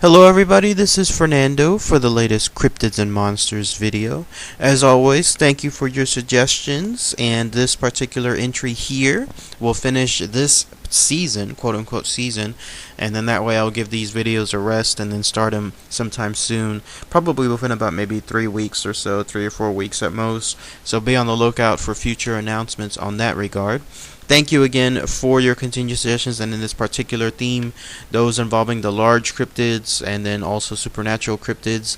Hello everybody, this is Fernando for the latest Cryptids and Monsters video. As always, thank you for your suggestions, and this particular entry here will finish this season, quote-unquote season, and then that way I'll give these videos a rest and then start them sometime soon, probably within about maybe 3 weeks or so, 3 or 4 weeks at most, so be on the lookout for future announcements on that regard. Thank you again for your continued suggestions, and in this particular theme, those involving the large cryptids and then also supernatural cryptids.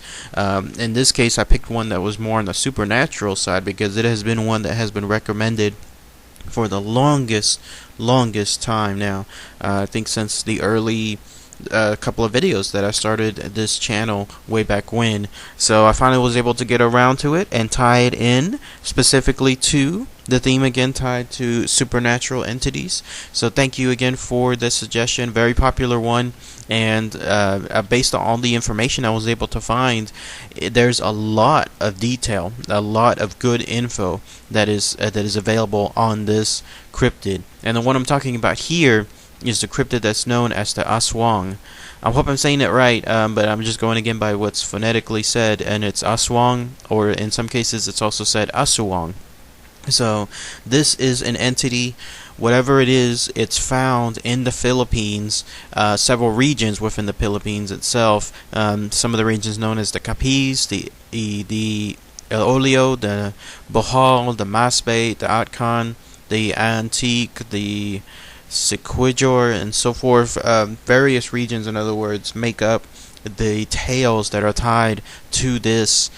In this case, I picked one that was more on the supernatural side because it has been one that has been recommended for the longest time now. I think since the early couple of videos that I started this channel way back when. So I finally was able to get around to it and tie it in specifically to the theme, again tied to supernatural entities. So thank you again for the suggestion, very popular one, and based on all the information I was able to find, there's a lot of detail, a lot of good info that is available on this cryptid. And the one I'm talking about here is the cryptid that's known as the Aswang. I hope I'm saying it right, but I'm just going again by what's phonetically said, and it's Aswang, or in some cases it's also said Aswang. So this is an entity, whatever it is, it's found in the Philippines, several regions within the Philippines itself. Some of the regions known as the Capiz, the El Olio, the Bohol, the Masbate, the Atcan, the Antique, the Siquijor, and so forth. Various regions, in other words, make up the tales that are tied to this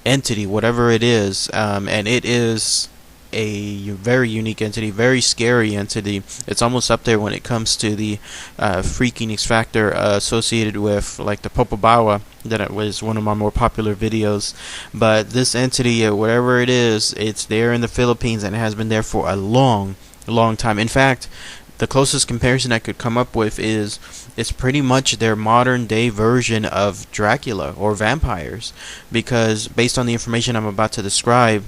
entity, whatever it is, and it is a very unique entity, very scary entity. It's almost up there when it comes to the freakiness factor associated with like the Popobawa, that it was one of my more popular videos. But this entity, whatever it is, it's there in the Philippines and it has been there for a long time. In fact, the closest comparison I could come up with is it's pretty much their modern day version of Dracula or vampires, because based on the information I'm about to describe,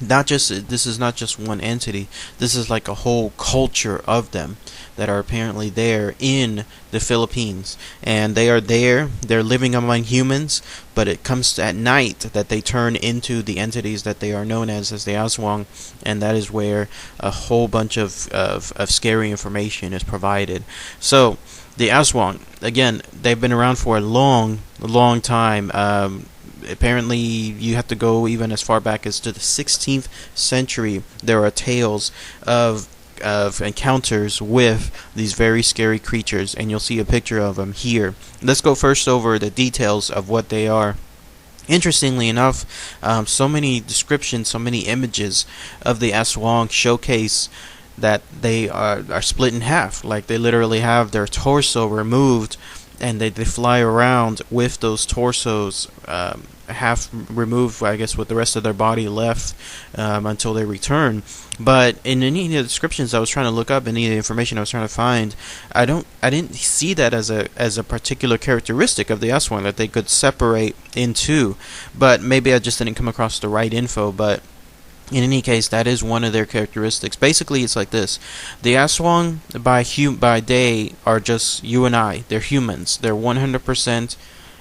this is not just one entity, this is like a whole culture of them that are apparently there in the Philippines, and they are there, they're living among humans, but it comes at night that they turn into the entities that they are known as the Aswang, and that is where a whole bunch of scary information is provided. So the Aswang, again, they've been around for a long time. Apparently you have to go even as far back as to the 16th century. There are tales of encounters with these very scary creatures, and you'll see a picture of them here. Let's go first over the details of what they are. Interestingly enough, so many descriptions, so many images of the Aswang showcase that they are split in half. Like they literally have their torso removed, and they fly around with those torsos half removed, I guess, with the rest of their body left until they return. But in any of the descriptions I was trying to look up, any of the information I was trying to find, I didn't see that as a particular characteristic of the Aswang that they could separate into. But maybe I just didn't come across the right info. But in any case, that is one of their characteristics. Basically, it's like this. The Aswang by day are just you and I. They're humans. They're 100%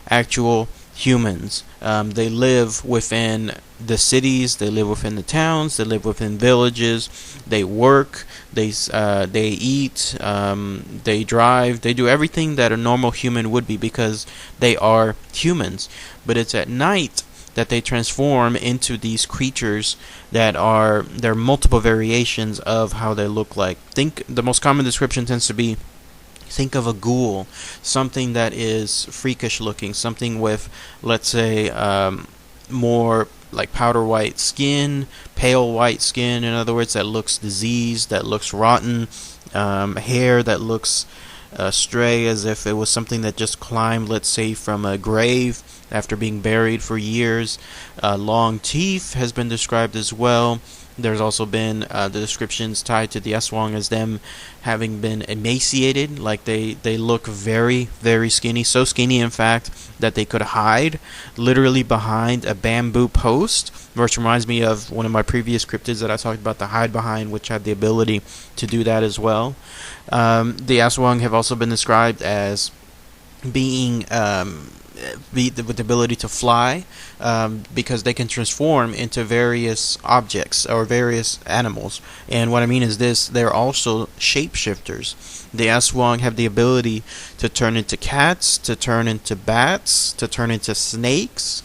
actual humans. They live within the cities, they live within the towns, they live within villages, they work, they eat, they drive, they do everything that a normal human would be because they are humans. But it's at night that they transform into these creatures that are, there are multiple variations of how they look like. Think the most common description tends to be, think of a ghoul, something that is freakish looking, something with, let's say, more like powder white skin, pale white skin, in other words, that looks diseased, that looks rotten, hair that looks stray, as if it was something that just climbed, let's say, from a grave after being buried for years. Long teeth has been described as well. There's also been the descriptions tied to the Aswang as them having been emaciated, like they look very skinny, so skinny in fact that they could hide literally behind a bamboo post, which reminds me of one of my previous cryptids that I talked about, the hide behind, which had the ability to do that as well. The Aswang have also been described as being with the ability to fly, because they can transform into various objects or various animals. And what I mean is this: they're also shapeshifters. The Aswang have the ability to turn into cats, to turn into bats, to turn into snakes.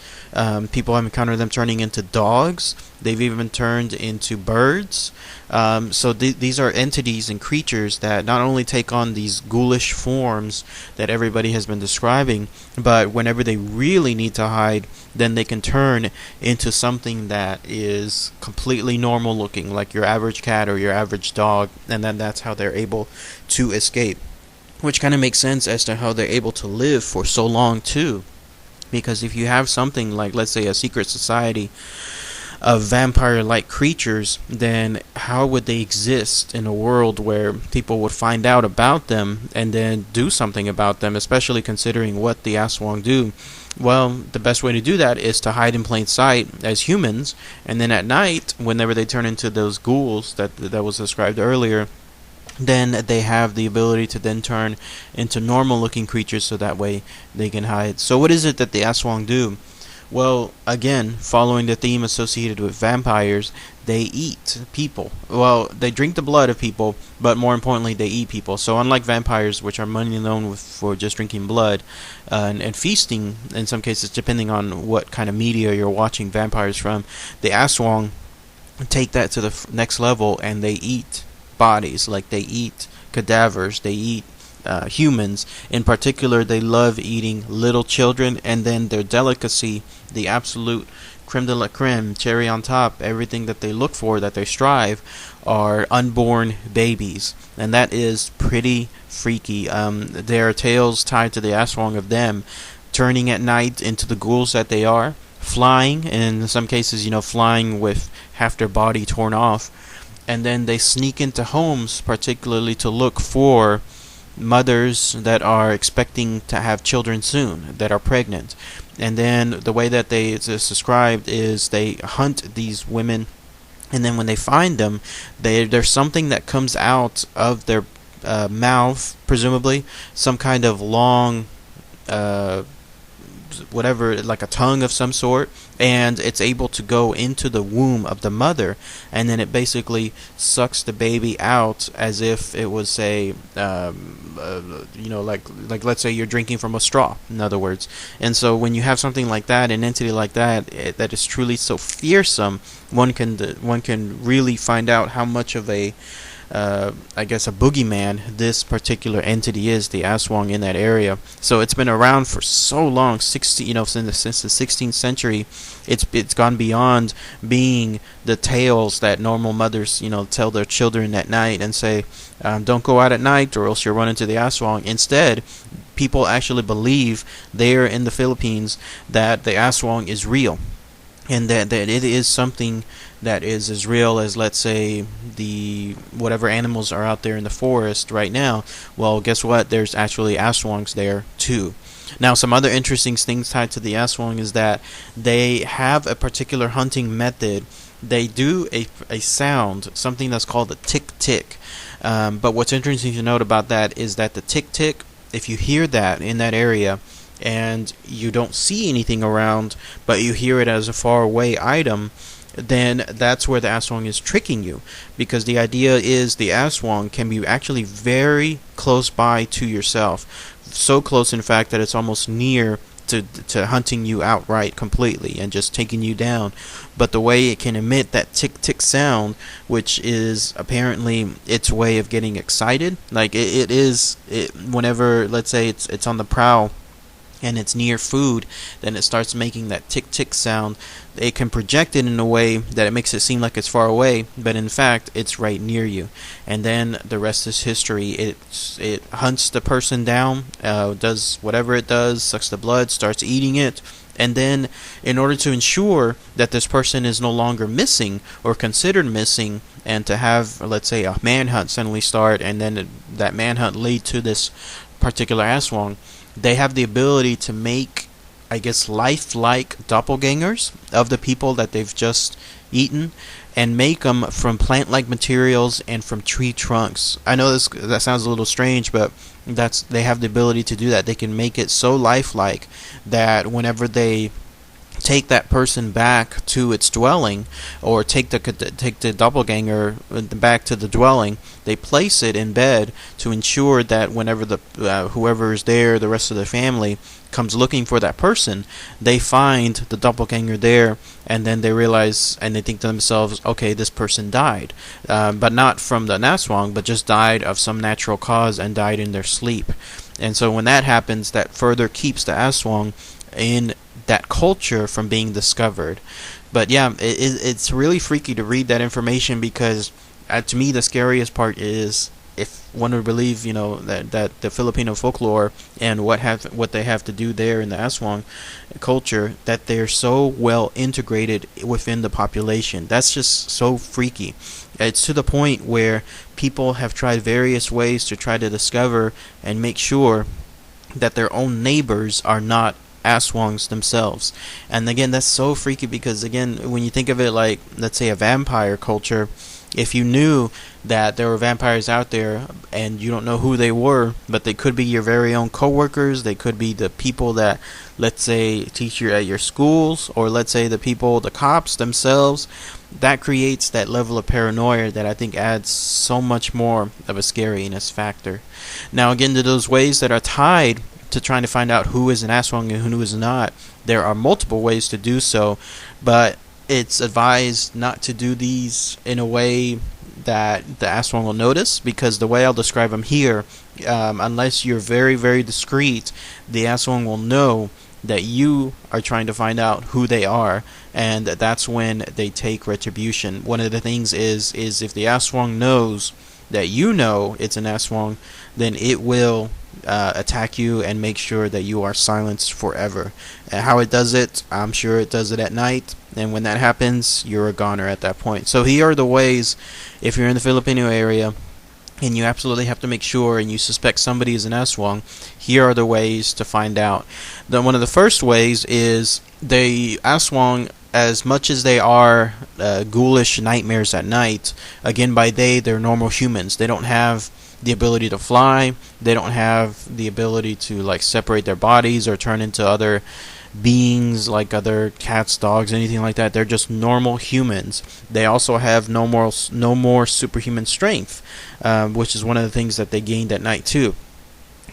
People have encountered them turning into dogs. They've even turned into birds. So these are entities and creatures that not only take on these ghoulish forms that everybody has been describing, but whenever they really need to hide, then they can turn into something that is completely normal looking, like your average cat or your average dog, and then that's how they're able to escape. Which kind of makes sense as to how they're able to live for so long too. Because if you have something like, let's say, a secret society of vampire-like creatures, then how would they exist in a world where people would find out about them and then do something about them, especially considering what the Aswang do? Well, the best way to do that is to hide in plain sight as humans, and then at night, whenever they turn into those ghouls that was described earlier, then they have the ability to then turn into normal looking creatures, so that way they can hide. So what is it that the Aswang do? Well, again, following the theme associated with vampires, they eat people. Well, they drink the blood of people, but more importantly, they eat people. So unlike vampires, which are mainly known for just drinking blood and feasting, in some cases, depending on what kind of media you're watching vampires from, the Aswang take that to the next level, and they eat bodies. Like, they eat cadavers, they eat humans. In particular, they love eating little children, and then their delicacy, the absolute creme de la creme, cherry on top, everything that they look for, that they strive, are unborn babies. And that is pretty freaky. There are tales tied to the Aswang of them turning at night into the ghouls that they are, flying, and in some cases, flying with half their body torn off. And then they sneak into homes, particularly to look for mothers that are expecting to have children soon, that are pregnant. And then the way that it's described is they hunt these women, and then when they find them, there's something that comes out of their mouth, presumably some kind of long whatever, like a tongue of some sort, and it's able to go into the womb of the mother, and then it basically sucks the baby out as if it was, say, like let's say you're drinking from a straw, in other words. And so when you have something like that, an entity like that, that is truly so fearsome, one can really find out how much of a I guess a boogeyman this particular entity is, the Aswang, in that area. So it's been around for so long, since the 16th century. It's gone beyond being the tales that normal mothers tell their children at night and say, don't go out at night or else you'll run into the Aswang. Instead, people actually believe there in the Philippines that the Aswang is real, and that it is something that is as real as, let's say, the whatever animals are out there in the forest right now. Well, guess what? There's actually Aswangs there too. Now, some other interesting things tied to the Aswang is that they have a particular hunting method. They do a sound, something that's called a tick-tick. But what's interesting to note about that is that the tick-tick, if you hear that in that area, and you don't see anything around, but you hear it as a faraway item, then that's where the Aswang is tricking you. Because the idea is the Aswang can be actually very close by to yourself. So close, in fact, that it's almost near to hunting you outright completely and just taking you down. But the way it can emit that tick-tick sound, which is apparently its way of getting excited, like whenever, let's say, it's on the prowl and it's near food, then it starts making that tick-tick sound. It can project it in a way that it makes it seem like it's far away, but in fact it's right near you. And then the rest is history. It hunts the person down, does whatever it does, sucks the blood, starts eating it, and then in order to ensure that this person is no longer missing or considered missing, and to have, let's say, a manhunt suddenly start, and then that manhunt lead to this particular Aswang, they have the ability to make I guess, lifelike doppelgangers of the people that they've just eaten, and make them from plant-like materials and from tree trunks. I know that sounds a little strange, but they have the ability to do that. They can make it so lifelike that whenever they take that person back to its dwelling, or take the doppelganger back to the dwelling, they place it in bed to ensure that whenever the whoever is there, the rest of the family comes looking for that person, they find the doppelganger there, and then they realize and they think to themselves, okay, this person died, but not from the Aswang, but just died of some natural cause and died in their sleep. And so when that happens, that further keeps the Aswang in that culture from being discovered. But yeah, it's really freaky to read that information, because to me the scariest part is, if one would believe, that the Filipino folklore and what they have to do there in the Aswang culture, that they're so well integrated within the population. That's just so freaky. It's to the point where people have tried various ways to try to discover and make sure that their own neighbors are not Aswangs themselves. And again, that's so freaky, because again, when you think of it like, let's say, a vampire culture, if you knew that there were vampires out there and you don't know who they were, but they could be your very own coworkers, they could be the people that, let's say, teach you at your schools, or let's say the cops themselves, that creates that level of paranoia that I think adds so much more of a scariness factor. Now again, to those ways that are tied to trying to find out who is an Aswang and who is not, there are multiple ways to do so, but it's advised not to do these in a way that the Aswang will notice, because the way I'll describe them here, unless you're very, very discreet, the Aswang will know that you are trying to find out who they are, and that's when they take retribution. One of the things is if the Aswang knows that you know it's an Aswang, then it will attack you and make sure that you are silenced forever. And how it does it, I'm sure it does it at night, and when that happens, you're a goner at that point. So here are the ways, if you're in the Filipino area and you absolutely have to make sure and you suspect somebody is an Aswang, here are the ways to find out. One of the first ways is the Aswang, as much as they are ghoulish nightmares at night, again, by day they're normal humans. They don't have the ability to fly, they don't have the ability to like separate their bodies or turn into other beings like other cats, dogs, anything like that. They're just normal humans. They also have no more superhuman strength, which is one of the things that they gained at night too.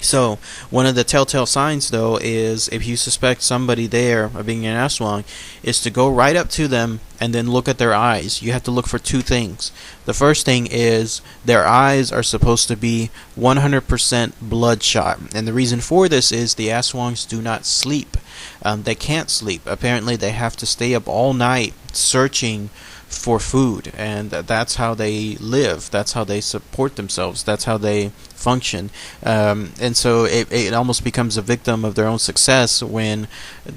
So one of the telltale signs, though, is if you suspect somebody there of being an Aswang, is to go right up to them and then look at their eyes. You have to look for two things. The first thing is their eyes are supposed to be 100% bloodshot. And the reason for this is the Aswangs do not sleep. They can't sleep. Apparently they have to stay up all night searching for food, and that's how they live, that's how they support themselves, that's how they function, and so it almost becomes a victim of their own success when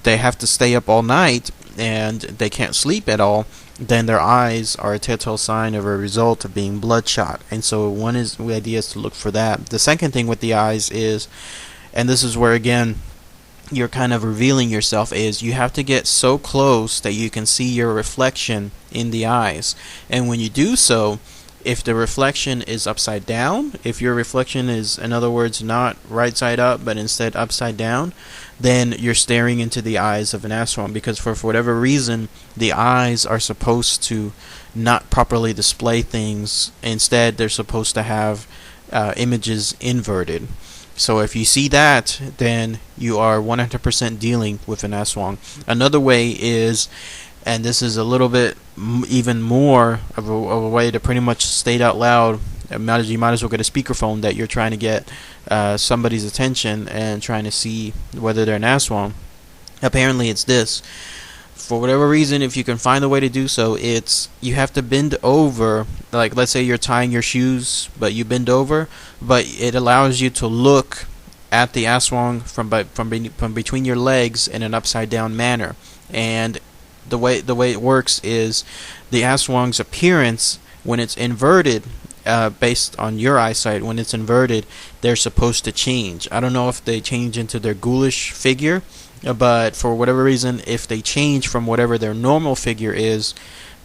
they have to stay up all night and they can't sleep at all. Then their eyes are a telltale sign of a result of being bloodshot, and so the idea is to look for that. The second thing with the eyes is, and this is where again you're kind of revealing yourself, is you have to get so close that you can see your reflection in the eyes. And when you do so, if the reflection is upside down, if your reflection is, in other words, not right side up but instead upside down, then you're staring into the eyes of an Aswang, because for whatever reason the eyes are supposed to not properly display things. Instead they're supposed to have images inverted. So if you see that, then you are 100% dealing with an Aswang. Another way is, and this is a little bit even more of a way to pretty much state out loud, you might as well get a speakerphone, that you're trying to get somebody's attention and trying to see whether they're an Aswang. Apparently it's this. For whatever reason, if you can find a way to do so, it's you have to bend over. Like, let's say you're tying your shoes, but you bend over, but it allows you to look at the Aswang from between your legs in an upside down manner. And the way it works is the Aswang's appearance, when it's inverted based on your eyesight, when it's inverted, they're supposed to change. I don't know if they change into their ghoulish figure, but for whatever reason, if they change from whatever their normal figure is,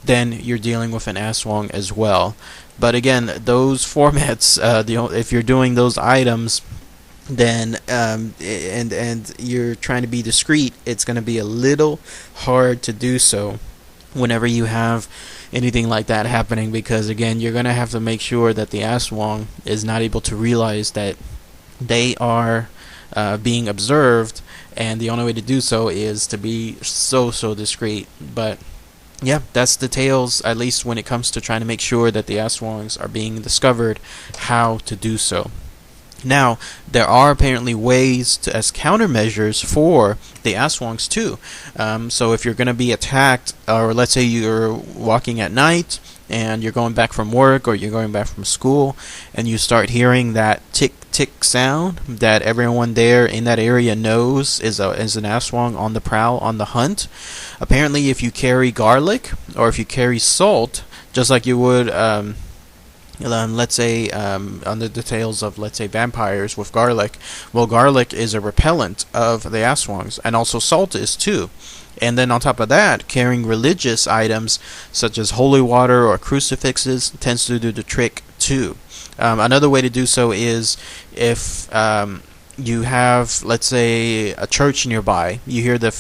then you're dealing with an Aswang as well. But again, those formats, if you're doing those items, then and you're trying to be discreet, it's going to be a little hard to do so whenever you have anything like that happening, because again, you're going to have to make sure that the Aswang is not able to realize that they are being observed, and the only way to do so is to be so discreet. But yeah, that's the tales, at least when it comes to trying to make sure that the Aswangs are being discovered, how to do so. Now, there are apparently ways to, as countermeasures for the Aswangs too. So if you're going to be attacked, or let's say you're walking at night and you're going back from work or you're going back from school, and you start hearing that tick tick sound that everyone there in that area knows is an Aswang on the prowl, on the hunt. Apparently, if you carry garlic or if you carry salt, just like you would let's say on the details of, let's say, vampires with garlic. Well, garlic is a repellent of the Aswangs, and also salt is too. And then on top of that, carrying religious items such as holy water or crucifixes tends to do the trick too. Another way to do so is if you have, let's say, a church nearby, you hear the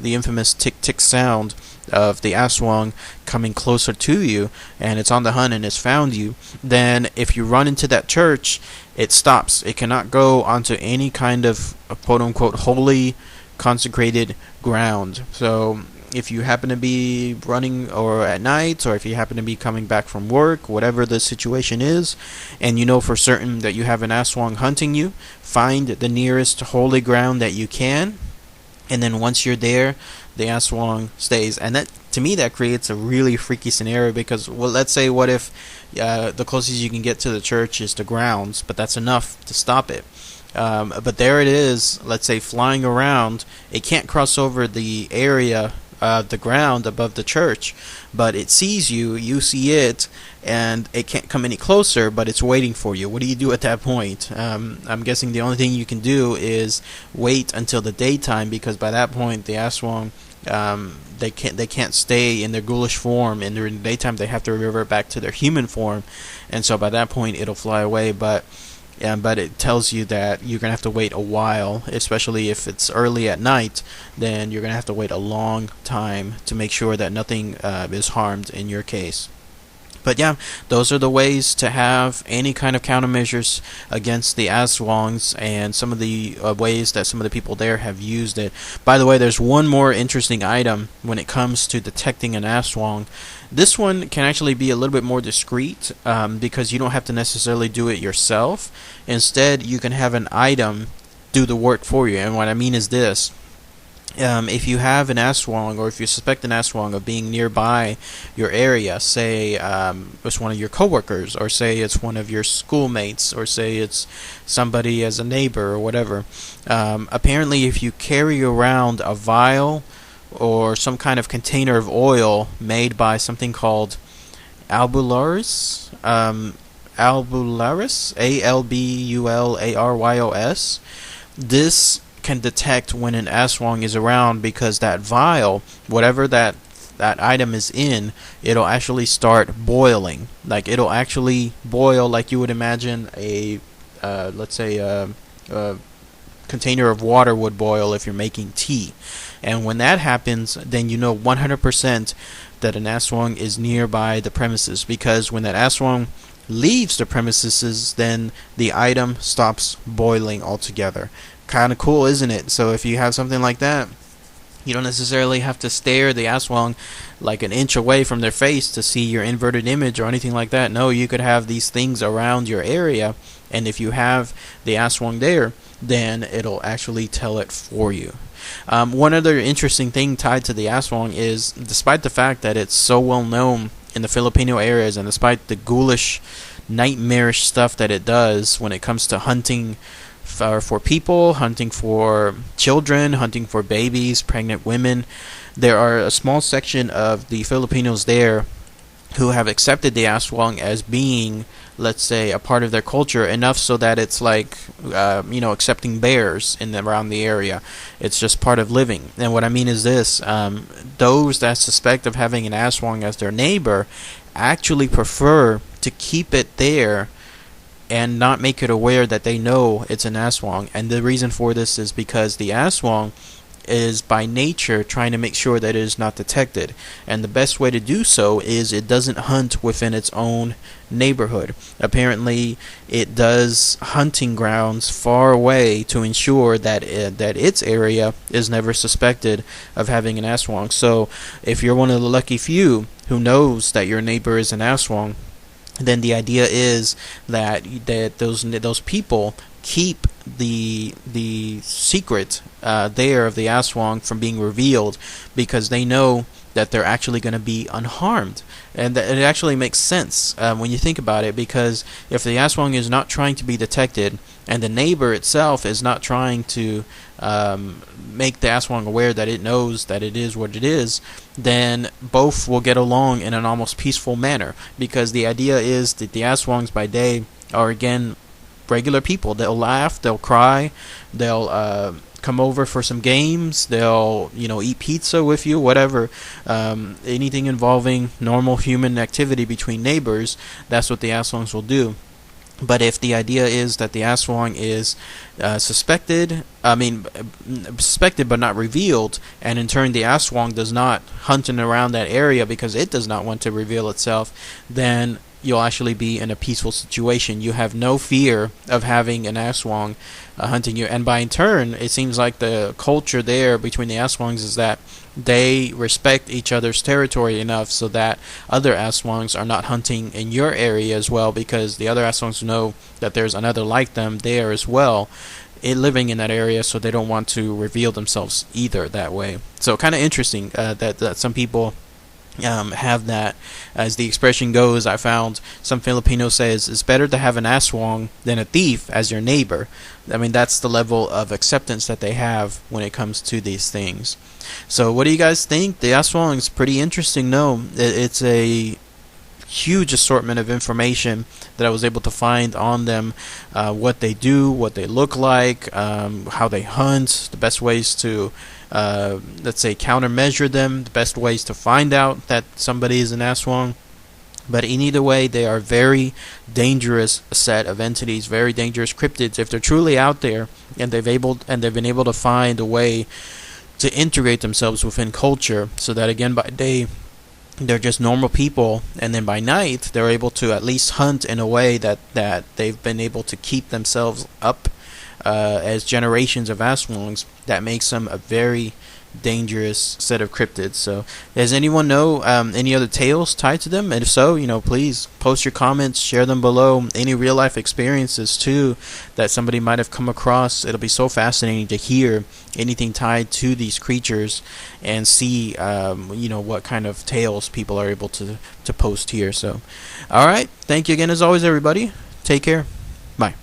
infamous tick tick sound of the Aswang coming closer to you, and it's on the hunt and it's found you, then if you run into that church, it stops. It cannot go onto any kind of quote-unquote holy consecrated ground. So if you happen to be running or at night, or if you happen to be coming back from work, whatever the situation is, and you know for certain that you have an Aswang hunting you, find the nearest holy ground that you can, and then once you're there, the Aswang stays. And that, to me, that creates a really freaky scenario, because, well, let's say, what if the closest you can get to the church is the grounds, but that's enough to stop it. But there it is, let's say, flying around. It can't cross over the area, the ground above the church, but it sees you, you see it, and it can't come any closer, but it's waiting for you. What do you do at that point? I'm guessing the only thing you can do is wait until the daytime, because by that point the Aswang, they can't stay in their ghoulish form, and during the daytime they have to revert back to their human form, and so by that point it'll fly away. But it tells you that you're going to have to wait a while, especially if it's early at night. Then you're going to have to wait a long time to make sure that nothing is harmed in your case. But yeah, those are the ways to have any kind of countermeasures against the Aswangs, and some of the ways that some of the people there have used it. By the way, there's one more interesting item when it comes to detecting an Aswang. This one can actually be a little bit more discreet, because you don't have to necessarily do it yourself. Instead, you can have an item do the work for you. And what I mean is this. If you have an Aswang, or if you suspect an Aswang of being nearby your area, say it's one of your coworkers, or say it's one of your schoolmates, or say it's somebody as a neighbor or whatever, apparently if you carry around a vial or some kind of container of oil made by something called albularis, Albularis, this can detect when an Aswang is around, because that vial, whatever that item is in, it'll actually start boiling. Like, it'll actually boil like you would imagine a let's say a container of water would boil if you're making tea. And when that happens, then you know 100% that an Aswang is nearby the premises, because when that Aswang leaves the premises, then the item stops boiling altogether. Kind of cool, isn't it? So if you have something like that, you don't necessarily have to stare the Aswang like an inch away from their face to see your inverted image or anything like that. No, you could have these things around your area, and if you have the Aswang there, then it'll actually tell it for you. One other interesting thing tied to the Aswang is, despite the fact that it's so well known in the Filipino areas, and despite the ghoulish, nightmarish stuff that it does when it comes to hunting for people, hunting for children, hunting for babies, pregnant women, there are a small section of the Filipinos there who have accepted the Aswang as being, let's say, a part of their culture enough so that it's like, accepting bears around the area. It's just part of living. And what I mean is this: those that suspect of having an Aswang as their neighbor actually prefer to keep it there and not make it aware that they know it's an Aswang. And the reason for this is because the Aswang is by nature trying to make sure that it is not detected, and the best way to do so is it doesn't hunt within its own neighborhood. Apparently it does hunting grounds far away to ensure that its area is never suspected of having an Aswang. So if you're one of the lucky few who knows that your neighbor is an Aswang, then the idea is that those people keep the secret there of the Aswang from being revealed, because they know that they're actually going to be unharmed. And that it actually makes sense when you think about it, because if the Aswang is not trying to be detected and the neighbor itself is not trying to make the Aswang aware that it knows that it is what it is, then both will get along in an almost peaceful manner, because the idea is that the Aswangs by day are, again, regular people. They'll laugh, they'll cry, they'll come over for some games, they'll eat pizza with you, whatever, anything involving normal human activity between neighbors. That's what the Aswangs will do. But if the idea is that the Aswang is suspected but not revealed, and in turn the Aswang does not hunt in around that area because it does not want to reveal itself, then you'll actually be in a peaceful situation. You have no fear of having an Aswang hunting you. And by in turn, it seems like the culture there between the Aswangs is that they respect each other's territory enough so that other Aswangs are not hunting in your area as well, because the other Aswangs know that there's another like them there as well, living in that area, so they don't want to reveal themselves either that way. So kind of interesting that some people have that. As the expression goes, I found some Filipino says it's better to have an Aswang than a thief as your neighbor. I mean, that's the level of acceptance that they have when it comes to these things. So what do you guys think? The Aswang is pretty interesting. No, it's a huge assortment of information that I was able to find on them, what they do, what they look like, how they hunt, the best ways to let's say countermeasure them, the best ways to find out that somebody is an Aswang. But in either way, they are very dangerous set of entities, very dangerous cryptids. If they're truly out there and they've been able to find a way to integrate themselves within culture, so that again by day they're just normal people, and then by night they're able to at least hunt in a way that they've been able to keep themselves up as generations of Aswangs, that makes them a very dangerous set of cryptids. So does anyone know any other tales tied to them? And if so, please post your comments, share them below. Any real life experiences too that somebody might have come across. It'll be so fascinating to hear anything tied to these creatures and see what kind of tales people are able to post here. So alright, thank you again as always, everybody. Take care. Bye.